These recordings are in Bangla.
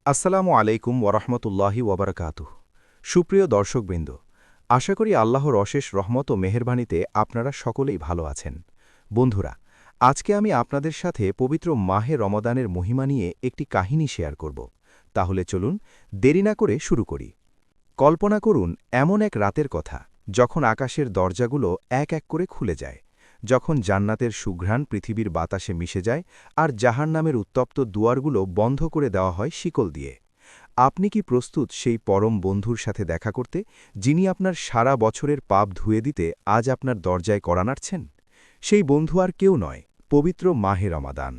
আসসালামু আলাইকুম ওরহমতুল্লাহি ওবরাকাতুহ। সুপ্রিয় দর্শকবৃন্দ, আশা করি আল্লাহর অশেষ রহমত ও মেহেরবানিতে আপনারা সকলেই ভালো আছেন। বন্ধুরা, আজকে আমি আপনাদের সাথে পবিত্র মাহে রমাদানের মহিমা নিয়ে একটি কাহিনী শেয়ার করব। তাহলে চলুন দেরি না করে শুরু করি। কল্পনা করুন এমন এক রাতের কথা, যখন আকাশের দরজাগুলো এক এক করে খুলে যায়, যখন জান্নাতের সুঘ্রাণ পৃথিবীর বাতাসে মিশে যায় আর জাহান্নামের উত্তপ্ত দুয়ারগুলো বন্ধ করে দেওয়া হয় শিকল দিয়ে। আপনি কি প্রস্তুত সেই পরম বন্ধুর সাথে দেখা করতে, যিনি আপনার সারা বছরের পাপ ধুয়ে দিতে আজ আপনার দরজায় কড়া নাড়ছেন? সেই বন্ধু আর কেউ নয়, পবিত্র মাহে রমাদান।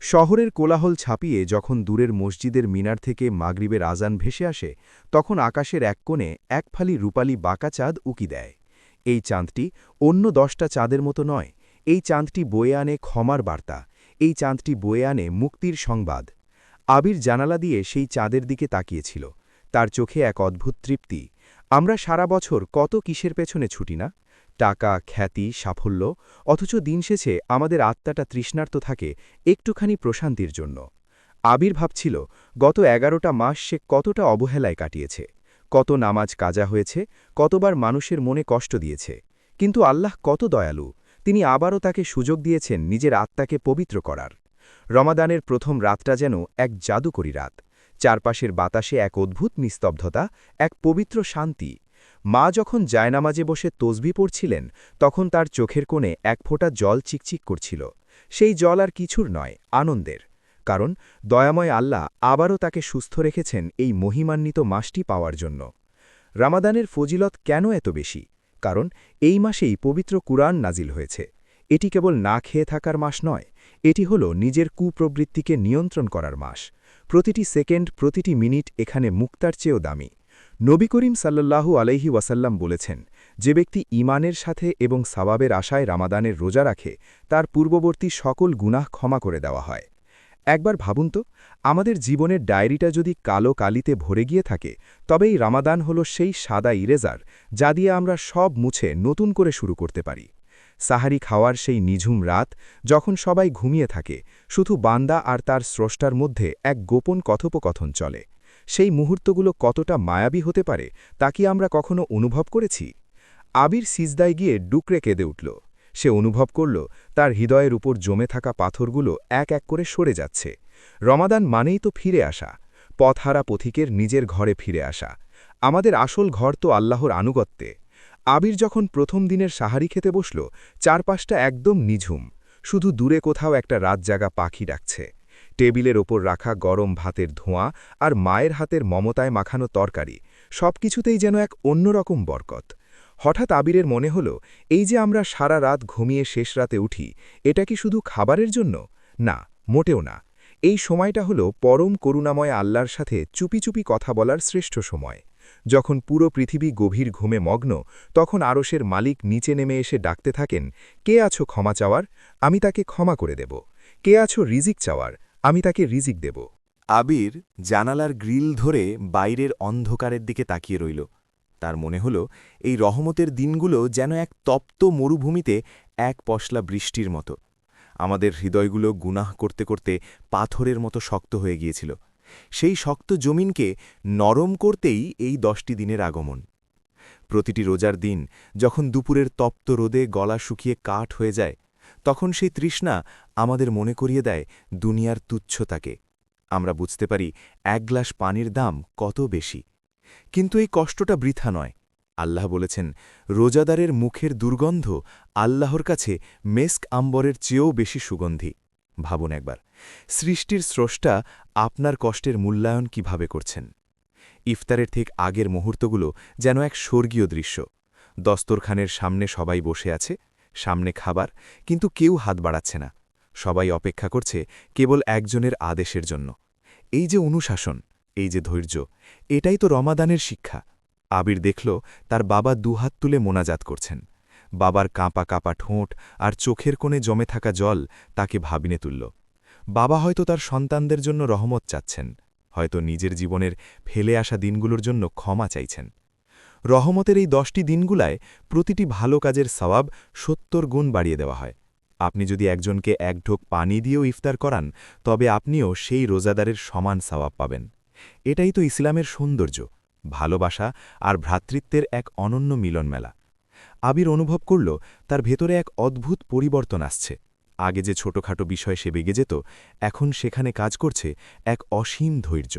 শহরের কোলাহল ছাপিয়ে যখন দূরের মসজিদের মিনার থেকে মাগরিবের আজান ভেসে আসে, তখন আকাশের এক কোণে এক ফালি রূপালী বাঁকা চাঁদ উকি দেয়। এই চাঁদটি অন্য 10টা চাঁদের মতো নয়। এই চাঁদটি বয়ে আনে ক্ষমার বার্তা। এই চাঁদটি বয়ে আনে মুক্তির সংবাদ। আবির জানালা দিয়ে সেই চাঁদের দিকে তাকিয়েছিল। তার চোখে এক অদ্ভুত তৃপ্তি। আমরা সারা বছর কত কিসের পেছনে ছুটি না, টাকা, খ্যাতি, সাফল্য, অথচ দিন শেষে আমাদের আত্মাটা তৃষ্ণার্ত থাকে একটুখানি প্রশান্তির জন্য। আবির ভাবছিল গত 11টা মাস সে কতটা অবহেলায় কাটিয়েছে, কত নামাজ কাজা হয়েছে, কতবার মানুষের মনে কষ্ট দিয়েছে। কিন্তু আল্লাহ কত দয়ালু, তিনি আবারও তাকে সুযোগ দিয়েছেন নিজের আত্মাকে পবিত্র করার। রমাদানের প্রথম রাতটা যেন এক জাদুকরী রাত। চারপাশের বাতাসে এক অদ্ভুত নিস্তব্ধতা, এক পবিত্র শান্তি। মা যখন জায়নামাজে বসে তসবি পড়ছিলেন, তখন তার চোখের কোণে এক ফোঁটা জল চিকচিক করছিল। সেই জল আর কিছুর নয়, আনন্দের। কারণ দয়াময় আল্লাহ আবারও তাকে সুস্থ রেখেছেন এই মহিমান্বিত মাসটি পাওয়ার জন্য। রামাদানের ফজিলত কেন এত বেশি? কারণ এই মাসেই পবিত্র কুরআন নাজিল হয়েছে। এটি কেবল না খেয়ে থাকার মাস নয়, এটি হল নিজের কুপ্রবৃত্তিকে নিয়ন্ত্রণ করার মাস। প্রতিটি সেকেন্ড, প্রতিটি মিনিট এখানে মুক্তার চেয়েও দামি। নবী করিম সাল্লাল্লাহু আলাইহি ওয়াসাল্লাম বলেছেন, যে ব্যক্তি ঈমানের সাথে এবং সাওয়াবের আশায় রামাদানের রোজা রাখে, তার পূর্ববর্তী সকল গুনাহ ক্ষমা করে দেওয়া হয়। একবার ভাবুন তো, আমাদের জীবনের ডায়েরিটা যদি কালো কালিতে ভরে গিয়ে থাকে, তবে এই রামাদান হল সেই সাদা ইরেজার, যা দিয়ে আমরা সব মুছে নতুন করে শুরু করতে পারি। সাহারি খাওয়ার সেই নিঝুম রাত, যখন সবাই ঘুমিয়ে থাকে, শুধু বান্দা আর তার স্রষ্টার মধ্যে এক গোপন কথোপকথন চলে। সেই মুহূর্তগুলো কতটা মায়াবী হতে পারে, তা কি আমরা কখনো অনুভব করেছি? আবির সিজদায় গিয়ে ডুকরে কেঁদে উঠল। সে অনুভব করল তার হৃদয়ের উপর জমে থাকা পাথরগুলো এক এক করে সরে যাচ্ছে। রমাদান মানেই তো ফিরে আসা, পথহারা পথিকের নিজের ঘরে ফিরে আসা। আমাদের আসল ঘর তো আল্লাহর আনুগত্যে। আবির যখন প্রথম দিনের সাহারি খেতে বসল, চারপাশটা একদম নিঝুম। শুধু দূরে কোথাও একটা রাতজাগা পাখি ডাকছে। টেবিলের ওপর রাখা গরম ভাতের ধোঁয়া আর মায়ের হাতের মমতায় মাখানো তরকারি, সবকিছুতেই যেন এক অন্যরকম বরকত। হঠাৎ আবিরের মনে হল, এই যে আমরা সারা রাত ঘুমিয়ে শেষ রাতে উঠি, এটা কি শুধু খাবারের জন্য? না, মোটেও না। এই সময়টা হল পরম করুণাময় আল্লাহর সাথে চুপি চুপি কথা বলার শ্রেষ্ঠ সময়। যখন পুরো পৃথিবী গভীর ঘুমে মগ্ন, তখন আরশের মালিক নিচে নেমে এসে ডাকতে থাকেন, কে আছো ক্ষমা চাওয়ার? আমি তাকে ক্ষমা করে দেব। কে আছো রিজিক চাওয়ার? আমি তাকে রিজিক দেব। আবির জানালার গ্রিল ধরে বাইরের অন্ধকারের দিকে তাকিয়ে রইল। তার মনে হল এই রহমতের দিনগুলো যেন এক তপ্ত মরুভূমিতে এক পশলা বৃষ্টির মতো। আমাদের হৃদয়গুলো গুনাহ করতে করতে পাথরের মতো শক্ত হয়ে গিয়েছিল। সেই শক্ত জমিনকে নরম করতেই এই 10টি দিনের আগমন। প্রতিটি রোজার দিন যখন দুপুরের তপ্ত রোদে গলা শুকিয়ে কাঠ হয়ে যায়, তখন সেই তৃষ্ণা আমাদের মনে করিয়ে দেয় দুনিয়ার তুচ্ছতাকে। আমরা বুঝতে পারি এক গ্লাস পানির দাম কত বেশি। কিন্তু এই কষ্টটা বৃথা নয়। আল্লাহ বলেছেন, রোজাদারের মুখের দুর্গন্ধ আল্লাহর কাছে মেস্ক আম্বরের চেয়েও বেশি সুগন্ধি। ভাবুন একবার, সৃষ্টির স্রষ্টা আপনার কষ্টের মূল্যায়ন কিভাবে করছেন। ইফতারের ঠিক আগের মুহূর্তগুলো যেন এক স্বর্গীয় দৃশ্য। দস্তরখানের সামনে সবাই বসে আছে, সামনে খাবার, কিন্তু কেউ হাত বাড়াচ্ছে না। সবাই অপেক্ষা করছে কেবল একজনের আদেশের জন্য। এই যে অনুশাসন, এই যে ধৈর্য, এটাই তো রমাদানের শিক্ষা। আবির দেখল তার বাবা দুহাত তুলে মোনাজাত করছেন। বাবার কাঁপা কাঁপা ঠোঁট আর চোখের কোণে জমে থাকা জল তাকে ভাবিনে তুলল। বাবা হয়তো তার সন্তানদের জন্য রহমত চাচ্ছেন, হয়তো নিজের জীবনের ফেলে আসা দিনগুলোর জন্য ক্ষমা চাইছেন। রহমতের এই 10টি দিনগুলায় প্রতিটি ভালো কাজের সওয়াব 70 গুণ বাড়িয়ে দেওয়া হয়। আপনি যদি একজনকে এক ঢোক পানি দিয়েও ইফতার করান তবে আপনিও সেই রোজাদারের সমান সওয়াব পাবেন। এটাই তো ইসলামের সৌন্দর্য, ভালোবাসা আর ভ্রাতৃত্বের এক অনন্য মিলনমেলা। আবির অনুভব করল তার ভেতরে এক অদ্ভুত পরিবর্তন আসছে। আগে যে ছোটখাটো বিষয় সে বেগে যেত, এখন সেখানে কাজ করছে এক অসীম ধৈর্য।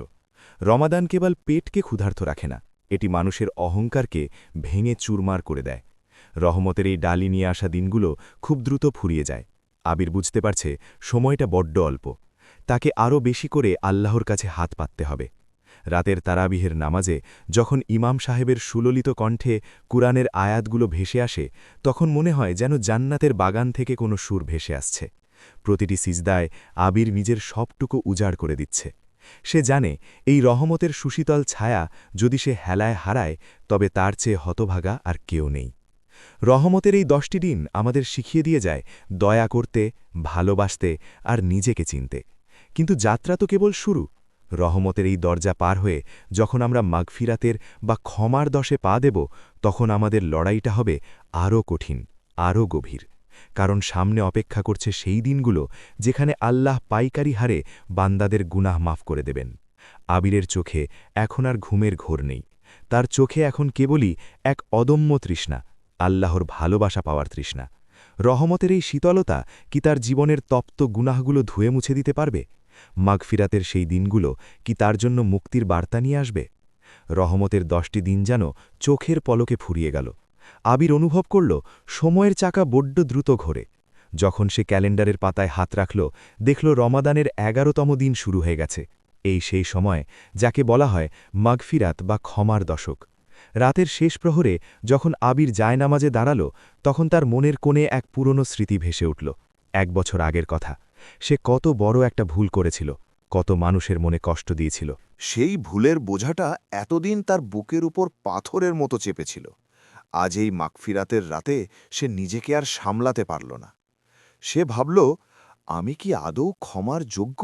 রমাদান কেবল পেটকে ক্ষুধার্ত রাখে না, এটি মানুষের অহংকারকে ভেঙে চুরমার করে দেয়। রহমতের এই ডালি নিয়ে আসা দিনগুলো খুব দ্রুত ফুরিয়ে যায়। আবির বুঝতে পারছে সময়টা বড্ড অল্প। তাকে আরও বেশি করে আল্লাহর কাছে হাত পাততে হবে। রাতের তারাবিহের নামাজে যখন ইমাম সাহেবের সুললিত কণ্ঠে কুরআনের আয়াতগুলো ভেসে আসে, তখন মনে হয় যেন জান্নাতের বাগান থেকে কোনো সুর ভেসে আসছে। প্রতিটি সিজদায় আবির নিজের সবটুকু উজাড় করে দিচ্ছে। সে জানে এই রহমতের সুশীতল ছায়া যদি সে হেলায় হারায়, তবে তার চেয়ে হতভাগা আর কেউ নেই। রহমতের এই 10টি দিন আমাদের শিখিয়ে দিয়ে যায় দয়া করতে, ভালোবাসতে আর নিজেকে চিনতে। কিন্তু যাত্রা তো কেবল শুরু। রহমতের এই দরজা পার হয়ে যখন আমরা মাগফিরাতের বা ক্ষমার দশে পা দেব, তখন আমাদের লড়াইটা হবে আরও কঠিন, আরও গভীর। কারণ সামনে অপেক্ষা করছে সেই দিনগুলো যেখানে আল্লাহ পাইকারি হারে বান্দাদের গুনাহ মাফ করে দেবেন। আবিরের চোখে এখন আর ঘুমের ঘোর নেই। তার চোখে এখন কেবলই এক অদম্য তৃষ্ণা, আল্লাহর ভালোবাসা পাওয়ার তৃষ্ণা। রহমতের এই শীতলতা কি তার জীবনের তপ্ত গুনাহগুলো ধুয়ে মুছে দিতে পারবে? মাগফিরাতের সেই দিনগুলো কি তার জন্য মুক্তির বার্তা নিয়ে আসবে? রহমতের 10টি দিন যেন চোখের পলকে ফুরিয়ে গেল। আবির অনুভব করল সময়ের চাকা বড্ড দ্রুত ঘোরে। যখন সে ক্যালেন্ডারের পাতায় হাত রাখল, দেখল রমাদানের 11তম দিন শুরু হয়ে গেছে। এই সেই সময় যাকে বলা হয় মাগফিরাত বা ক্ষমার দশক। রাতের শেষ প্রহরে যখন আবির জায়নামাজে দাঁড়াল, তখন তার মনের কোণে এক পুরনো স্মৃতি ভেসে উঠল। 1 বছর আগের কথা। সে কত বড় একটা ভুল করেছিল, কত মানুষের মনে কষ্ট দিয়েছিল। সেই ভুলের বোঝাটা এতদিন তার বুকের উপর পাথরের মতো চেপেছিল। আজ এই মাগফিরাতের রাতে সে নিজেকে আর সামলাতে পারল না। সে ভাবল, আমি কি আদৌ ক্ষমার যোগ্য?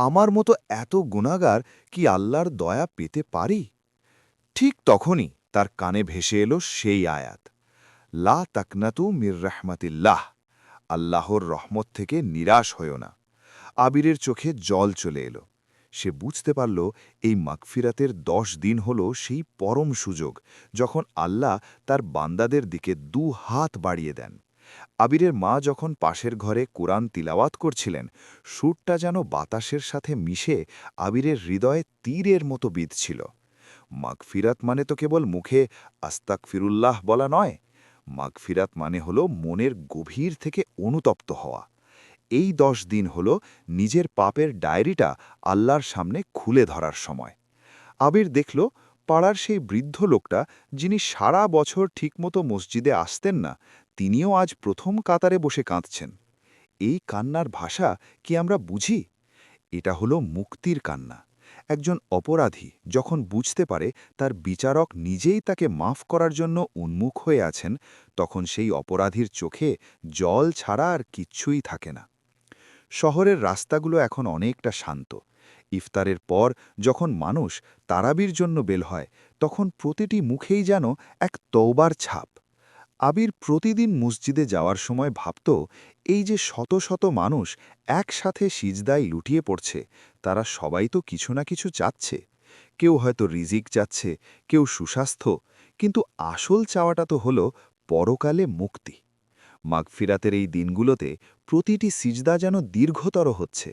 আমার মতো এত গুনাহগার কি আল্লাহর দয়া পেতে পারি? ঠিক তখনই তার কানে ভেসে এলো সেই আয়াত, লা তাকনাতু মির রাহমাতিল্লাহ, আল্লাহর রহমত থেকে নিরাশ হয়ো না। আবিরের চোখে জল চলে এলো। সে বুঝতে পারল এই মাগফিরাতের 10 দিন হল সেই পরম সুযোগ যখন আল্লাহ তার বান্দাদের দিকে 2 হাত বাড়িয়ে দেন। আবিরের মা যখন পাশের ঘরে কোরআন তিলাওয়াত করছিলেন, সুরটা যেন বাতাসের সাথে মিশে আবিরের হৃদয়ে তীরের মতো বিঁধছিল। মাগফিরাত মানে তো কেবল মুখে আস্তাগফিরুল্লাহ বলা নয়, মাগফিরাত মানে হল মনের গভীর থেকে অনুতপ্ত হওয়া। এই 10 দিন হল নিজের পাপের ডায়েরিটা আল্লাহর সামনে খুলে ধরার সময়। আবির দেখল পাড়ার সেই বৃদ্ধ লোকটা, যিনি সারা বছর ঠিকমতো মসজিদে আসতেন না, তিনিও আজ প্রথম কাতারে বসে কাঁদছেন। এই কান্নার ভাষা কি আমরা বুঝি? এটা হলো মুক্তির কান্না। একজন অপরাধী যখন বুঝতে পারে তার বিচারক নিজেই তাকে মাফ করার জন্য উন্মুখ হয়ে আছেন, তখন সেই অপরাধীর চোখে জল ছাড়া আর কিচ্ছুই থাকে না। শহরের রাস্তাগুলো এখন অনেকটা শান্ত। ইফতারের পর যখন মানুষ তারাবির জন্য বের হয়, তখন প্রতিটি মুখেই যেন এক তওবার ছাপ। আবির প্রতিদিন মসজিদে যাওয়ার সময় ভাবত, এই যে শত শত মানুষ একসাথে সিজদায় লুটিয়ে পড়ছে, তারা সবাই তো কিছু না কিছু চাচ্ছে। কেউ হয়তো রিজিক চাচ্ছে, কেউ সুস্বাস্থ্য, কিন্তু আসল চাওয়াটা তো হলো পরকালে মুক্তি। মাগফিরাতের এই দিনগুলোতে প্রতিটি সিজদা যেন দীর্ঘতর হচ্ছে।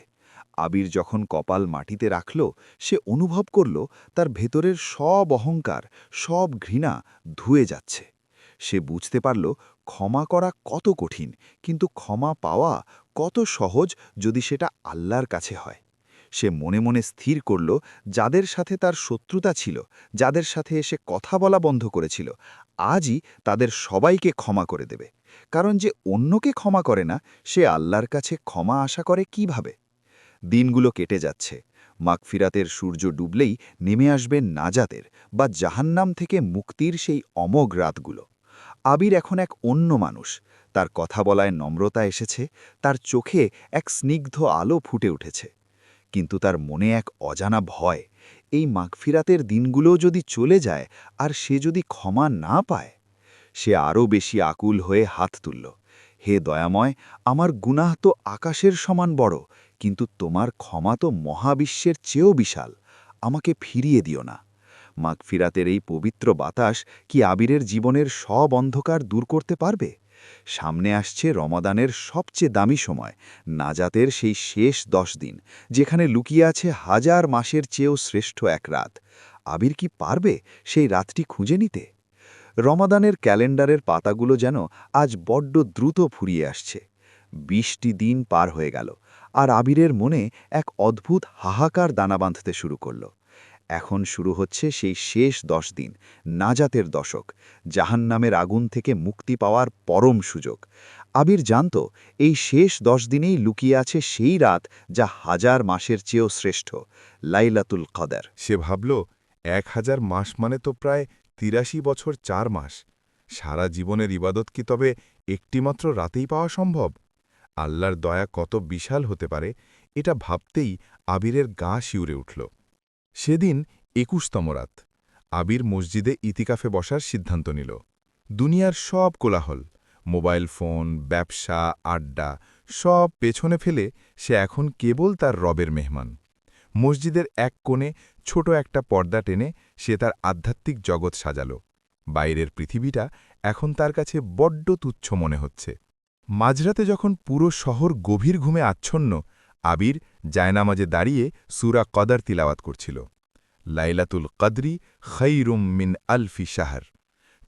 আবির যখন কপাল মাটিতে রাখল, সে অনুভব করল তার ভেতরের সব অহংকার, সব ঘৃণা ধুয়ে যাচ্ছে। সে বুঝতে পারল ক্ষমা করা কত কঠিন, কিন্তু ক্ষমা পাওয়া কত সহজ যদি সেটা আল্লাহর কাছে হয়। সে মনে মনে স্থির করল, যাদের সাথে তার শত্রুতা ছিল, যাদের সাথে এসে কথা বলা বন্ধ করেছিল, আজই তাদের সবাইকে ক্ষমা করে দেবে। কারণ যে অন্যকে ক্ষমা করে না, সে আল্লাহর কাছে ক্ষমা আশা করে কিভাবে? দিনগুলো কেটে যাচ্ছে। মাগফিরাতের সূর্য ডুবলেই নেমে আসবে নাজাতের বা জাহান্নাম থেকে মুক্তির সেই অমোঘ রাতগুলো। আবির এখন এক অন্য মানুষ। তার কথা বলায় নম্রতা এসেছে, তার চোখে এক স্নিগ্ধ আলো ফুটে উঠেছে। কিন্তু তার মনে এক অজানা ভয়, এই মাগফিরাতের দিনগুলো যদি চলে যায় আর সে যদি ক্ষমা না পায়। সে আরও বেশি আকুল হয়ে হাত তুলল। হে দয়াময়, আমার গুনাহ তো আকাশের সমান বড়, কিন্তু তোমার ক্ষমা তো মহাবিশ্বের চেয়েও বিশাল। আমাকে ফিরিয়ে দিও না। মাগফিরাতের এই পবিত্র বাতাস কি আবিরের জীবনের সব অন্ধকার দূর করতে পারবে? সামনে আসছে রমাদানের সবচেয়ে দামি সময়, নাজাতের সেই শেষ 10 দিন, যেখানে লুকিয়ে আছে হাজার মাসের চেয়েও শ্রেষ্ঠ এক রাত। আবির কি পারবে সেই রাতটি খুঁজে নিতে? রমাদানের ক্যালেন্ডারের পাতাগুলো যেন আজ বড্ড দ্রুত ফুরিয়ে আসছে। 20টি দিন পার হয়ে গেল, আর আবিরের মনে এক অদ্ভুত হাহাকার দানা বাঁধতে শুরু করল। এখন শুরু হচ্ছে সেই শেষ 10 দিন, নাজাতের দশক, জাহান্নামের আগুন থেকে মুক্তি পাওয়ার পরম সুযোগ। আবির জানত এই শেষ 10 দিনেই লুকিয়ে আছে সেই রাত যা হাজার মাসের চেয়েও শ্রেষ্ঠ, লাইলাতুল কদর। সে ভাবল 1000 মাস মানে তো প্রায় 83 বছর 4 মাস। সারা জীবনের ইবাদত কি তবে একটিমাত্র রাতেই পাওয়া সম্ভব? আল্লাহর দয়া কত বিশাল হতে পারে, এটা ভাবতেই আবিরের গা শিউরে উঠল। সেদিন 21তম রাত। আবির মসজিদে ইতিকাফে বসার সিদ্ধান্ত নিল। দুনিয়ার সব কোলাহল, মোবাইল ফোন, ব্যবসা, আড্ডা, সব পেছনে ফেলে সে এখন কেবল তার রবের মেহমান। মসজিদের এক কোণে ছোট একটা পর্দা টেনে সে তার আধ্যাত্মিক জগৎ সাজাল। বাইরের পৃথিবীটা এখন তার কাছে বড্ড তুচ্ছ মনে হচ্ছে। মাঝরাতে যখন পুরো শহর গভীর ঘুমে আচ্ছন্ন, আবির জায়নামাজে দাঁড়িয়ে সূরা কদর তিলাওয়াত করছিল। লাইলাতুল কদরি খৈরুম মিন আলফি শাহর।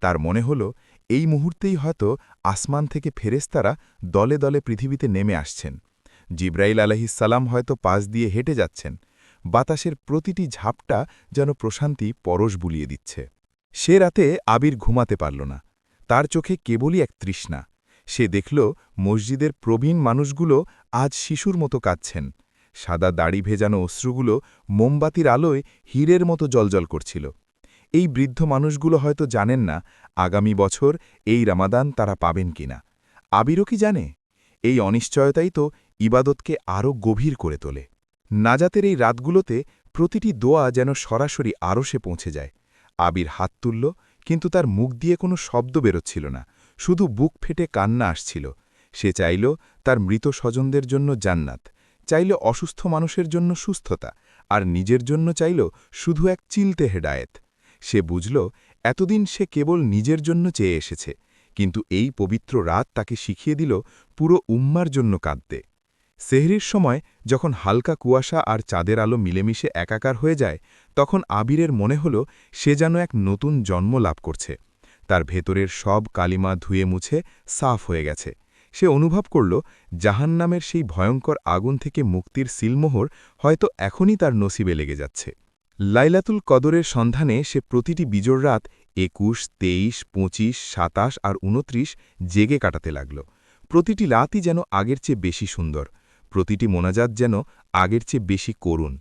তার মনে হল এই মুহূর্তেই হয়তো আসমান থেকে ফেরেশতারা দলে দলে পৃথিবীতে নেমে আসছেন। জিব্রাইল আলাইহিসসালাম হয়তো পাশ দিয়ে হেঁটে যাচ্ছেন। বাতাসের প্রতিটি ঝাপটা যেন প্রশান্তি পরশ বুলিয়ে দিচ্ছে। সে রাতে আবির ঘুমাতে পারল না। তার চোখে কেবলই এক তৃষ্ণা। সে দেখল মসজিদের প্রবীণ মানুষগুলো আজ শিশুর মতো কাঁদছেন। সাদা দাড়ি ভেজানো অশ্রুগুলো মোমবাতির আলোয় হীরের মতো জ্বলজ্বল করছিল। এই বৃদ্ধ মানুষগুলো হয়তো জানেন না আগামী বছর এই রমাদান তারা পাবেন কিনা। আবিরও কি জানে? এই অনিশ্চয়তাই তো ইবাদতকে আরও গভীর করে তোলে। নাজাতের এই রাতগুলোতে প্রতিটি দোয়া যেন সরাসরি আরশে পৌঁছে যায়। আবির হাত তুলল, কিন্তু তার মুখ দিয়ে কোনো শব্দ বেরোচ্ছিল না, শুধু বুক ফেটে কান্না আসছিল। সে চাইল তার মৃত স্বজনদের জন্য জান্নাত, চাইল অসুস্থ মানুষের জন্য সুস্থতা, আর নিজের জন্য চাইল শুধু এক চিলতে হেদায়েত। সে বুঝল এতদিন সে কেবল নিজের জন্য চেয়ে এসেছে, কিন্তু এই পবিত্র রাত তাকে শিখিয়ে দিল পুরো উম্মার জন্য কাঁদতে। সেহরির সময় যখন হালকা কুয়াশা আর চাঁদের আলো মিলেমিশে একাকার হয়ে যায়, তখন আবিরের মনে হল সে যেন এক নতুন জন্ম লাভ করছে। তার ভেতরের সব কালিমা ধুয়ে মুছে সাফ হয়ে গেছে। সে অনুভব করল জাহান্নামের সেই ভয়ঙ্কর আগুন থেকে মুক্তির সিলমোহর হয়তো এখনই তার নসিবে লেগে যাচ্ছে। লাইলাতুল কদরের সন্ধানে সে প্রতিটি বিজোড় রাত 21, 23, 25, 27 আর 29 জেগে কাটাতে লাগল। প্রতিটি রাতই যেন আগের চেয়ে বেশি সুন্দর, প্রতিটি মোনাজাত যেন আগের চেয়ে বেশি করুণ।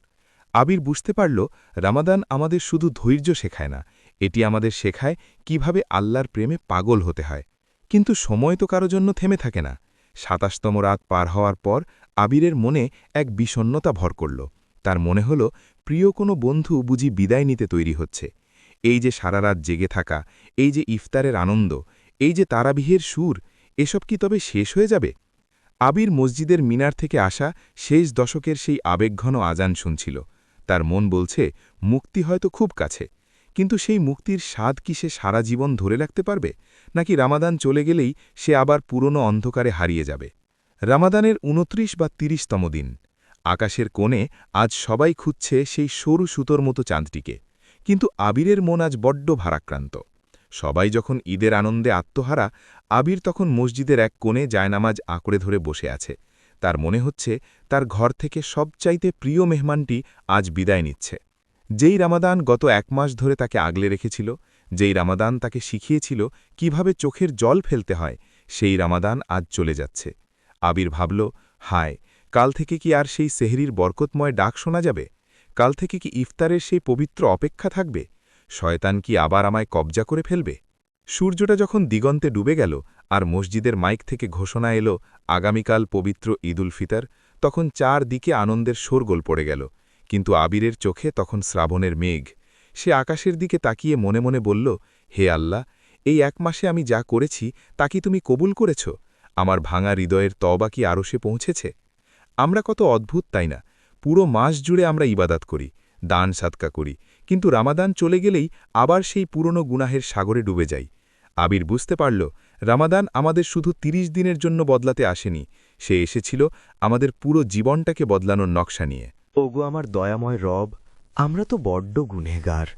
আবির বুঝতে পারল রমাদান আমাদের শুধু ধৈর্য শেখায় না, এটি আমাদের শেখায় কিভাবে আল্লাহর প্রেমে পাগল হতে হয়। কিন্তু সময় তো কারো জন্য থেমে থাকে না। 27তম রাত পার হওয়ার পর আবিরের মনে এক বিষণ্ণতা ভর করল। তার মনে হল প্রিয় কোনো বন্ধু বুঝি বিদায় নিতে তৈরি হচ্ছে। এই যে সারা রাত জেগে থাকা, এই যে ইফতারের আনন্দ, এই যে তারাবিহের সুর, এসব কি তবে শেষ হয়ে যাবে? আবির মসজিদের মিনার থেকে আসা শেষ দশকের সেই আবেগঘন আজান শুনছিল। তার মন বলছে মুক্তি হয়তো খুব কাছে, কিন্তু সেই মুক্তির স্বাদ কি সে সারা জীবন ধরে রাখতে পারবে, নাকি রামাদান চলে গেলেই সে আবার পুরনো অন্ধকারে হারিয়ে যাবে? রামাদানের 29 বা 30তম দিন। আকাশের কোণে আজ সবাই খুঁজছে সেই সরু সুতোর মতো চাঁদটিকে, কিন্তু আবিরের মন আজ বড্ড ভারাক্রান্ত। সবাই যখন ঈদের আনন্দে আত্মহারা, আবির তখন মসজিদের এক কোণে জায়নামাজ আঁকড়ে ধরে বসে আছে। তার মনে হচ্ছে তার ঘর থেকে সবচাইতে প্রিয় মেহমানটি আজ বিদায় নিচ্ছে। যেই রামাদান গত 1 মাস ধরে তাকে আগলে রেখেছিল, যেই রামাদান তাকে শিখিয়েছিল কিভাবে চোখের জল ফেলতে হয়, সেই রামাদান আজ চলে যাচ্ছে। আবির ভাবল, হায়, কাল থেকে কি আর সেই সেহরির বরকতময় ডাক শোনা যাবে? কাল থেকে কি ইফতারের সেই পবিত্র অপেক্ষা থাকবে? শয়তান কি আবার আমায় কবজা করে ফেলবে? সূর্যটা যখন দিগন্তে ডুবে গেল আর মসজিদের মাইক থেকে ঘোষণা এলো আগামীকাল পবিত্র ঈদুল ফিতর, তখন চারদিকে আনন্দের শোরগোল পড়ে গেল। কিন্তু আবিরের চোখে তখন শ্রাবণের মেঘ। সে আকাশের দিকে তাকিয়ে মনে মনে বলল, হে আল্লাহ, এই 1 মাসে আমি যা করেছি তা কি তুমি কবুল করেছ? আমার ভাঙা হৃদয়ের তওবা কি আরশে পৌঁছেছে? আমরা কত অদ্ভুত তাই না? পুরো মাস জুড়ে আমরা ইবাদত করি, দান সাদকা করি, কিন্তু রামাদান চলে গেলেই আবার সেই পুরনো গুনাহের সাগরে ডুবে যাই। আবির বুঝতে পারল, রামাদান আমাদের শুধু ৩০ দিনের জন্য বদলাতে আসেনি, সে এসেছিল আমাদের পুরো জীবনটাকে বদলানোর নকশা নিয়ে। ওগো আমার দয়াময় রব, আমরা তো বড্ড গুনহেগার।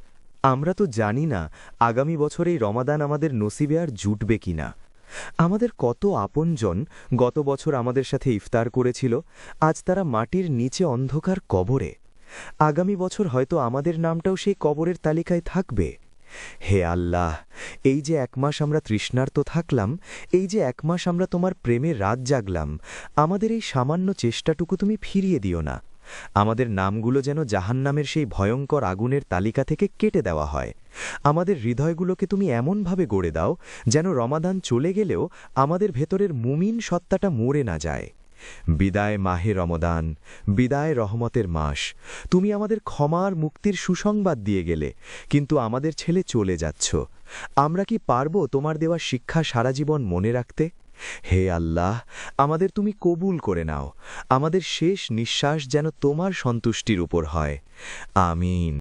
আমরা তো জানি না আগামী বছর এই রমাদান আমাদের নসিবে আর জুটবে কিনা। আমাদের কত আপনজন গত বছর আমাদের সাথে ইফতার করেছিল, আজ তারা মাটির নিচে অন্ধকার কবরে। আগামী বছর হয়তো আমাদের নামটাও সেই কবরের তালিকায় থাকবে। হে আল্লাহ, এই যে ১ মাস আমরা তৃষ্ণার্ত থাকলাম, এই যে ১ মাস আমরা তোমার প্রেমে রাত জাগলাম, আমাদের এই সামান্য চেষ্টাটুকু তুমি ফিরিয়ে দিও না। আমাদের নামগুলো যেন জাহান্নামের সেই ভয়ঙ্কর আগুনের তালিকা থেকে কেটে দেওয়া হয়। আমাদের হৃদয়গুলোকে তুমি এমনভাবে গড়ে দাও যেন রমাদান চলে গেলেও আমাদের ভেতরের মুমিন সত্তাটা মরে না যায়। বিদায় মাহে রমদান, বিদায় রহমতের মাস। তুমি আমাদের ক্ষমার মুক্তির সুসংবাদ দিয়ে গেলে, কিন্তু আমাদের ছেলে চলে যাচ্ছ। আমরা কি পারবো তোমার দেওয়া শিক্ষা সারা জীবন মনে রাখতে? হে আল্লাহ, আমাদের তুমি কবুল করে নাও। আমাদের শেষ নিঃশ্বাস যেন তোমার সন্তুষ্টির উপর হয়। আমিন।